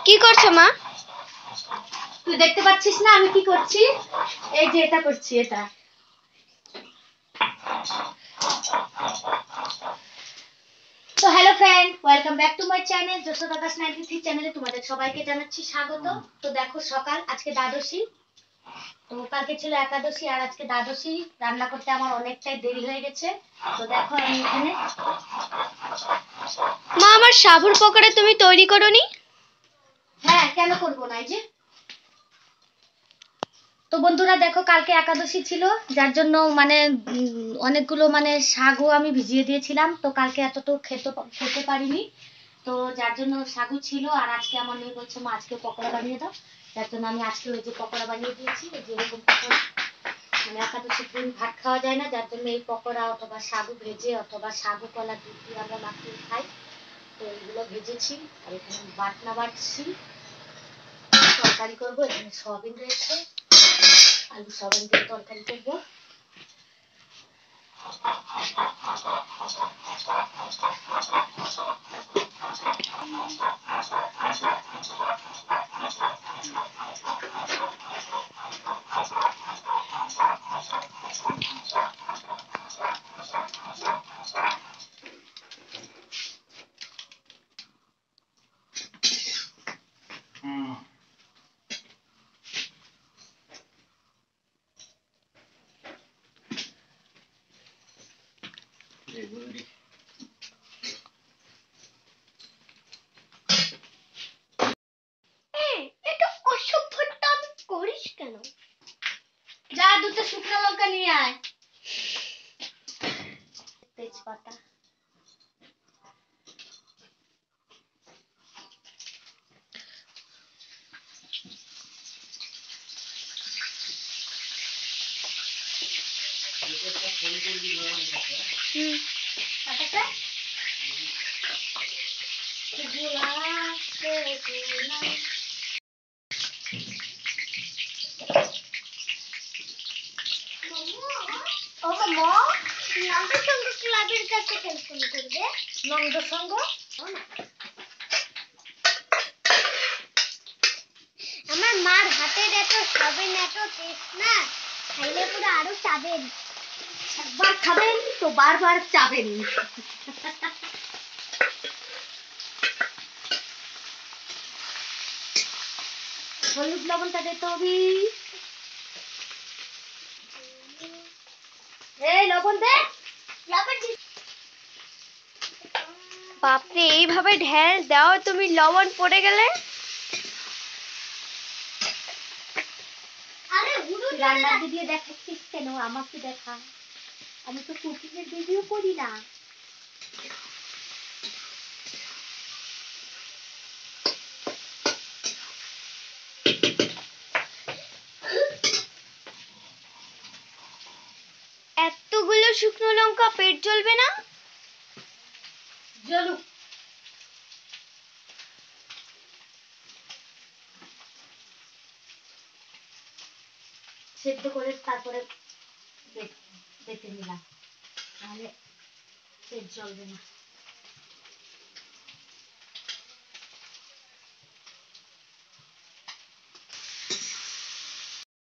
কি করছো মা? তুই দেখতে পাচ্ছিস না আমি কি করছি? এই যে এটা করছি, এটা। তো hello friend, welcome back to my channel যশোদ আকাশ 93 চ্যানেলে তোমাদের সবাইকে জানাচ্ছি স্বাগত। তো দেখো সকাল, আজকে দ্বাদশী। তো কালকে ছিল একাদশী আর আজকে দ্বাদশী। রান্না করতে আমার অনেকটাই দেরি হয়ে গেছে। তো দেখো আমি এখানে। মা, আমার সাবুর পকোড়া তুমি তৈরি করোনি? হ্যাঁ, কেন করবো না, এই যে। তো বন্ধুরা দেখো, কালকে একাদশী ছিল, যার জন্য অনেকগুলো সাগু আমি ভিজিয়ে দিয়েছিলাম। তো কালকে এতটুকু খেতে পারিনি। তো যার জন্য সাগু ছিল। আর আজকে আমার মেয়ে বলছে মা আজকে পকোড়া বানিয়ে দাও। যার জন্য আমি আজকে ওই যে পকোড়া বানিয়ে দিয়েছি। যেরকম পকোড়া একাদশীর দিন ভাত খাওয়া যায় না, যার জন্য এই পকোড়া অথবা সাগু ভেজে অথবা সাগু কলা দুধ দিয়ে আমরা মাখিয়ে খাই। তো এইগুলো ভেজেছি। আর এখানে বাটনা বাটছি, তরকারি করবো। এখানে সয়াবিন রয়েছে, আলু সয়াবিন দিয়ে তরকারি করবো। এটা অসভ্যতা করিস কেন? যা দুটো শুকনো লঙ্কা নিয়ে আয়, তেজপাতা। ক্লাবের কাছে টেলিফোন করবে। নন্দ সঙ্গ আমার মার হাতের এত সবেন, এত টেস্ট না, খাইলে পুরো আরো চাবেন। একবার খাবেন তো বারবার চাবেন। হলুদ লবণটা দে তো অভি। এই লবণ দে। বাপরে, এইভাবে ঢেল দাও তুমি, লবণ পড়ে গেলে। আরে রান্নার ভিডিও দেখাচ্ছিস কেন? আমাকে দেখা, আমি তো কুকিং এর ভিডিও করি না। এতগুলো শুকনো লঙ্কা পেট জ্বলবে না? জ্বলুক। সেদ্ধ করে তারপরে বেটে নিলাম, তাহলে পেট জ্বলবে না।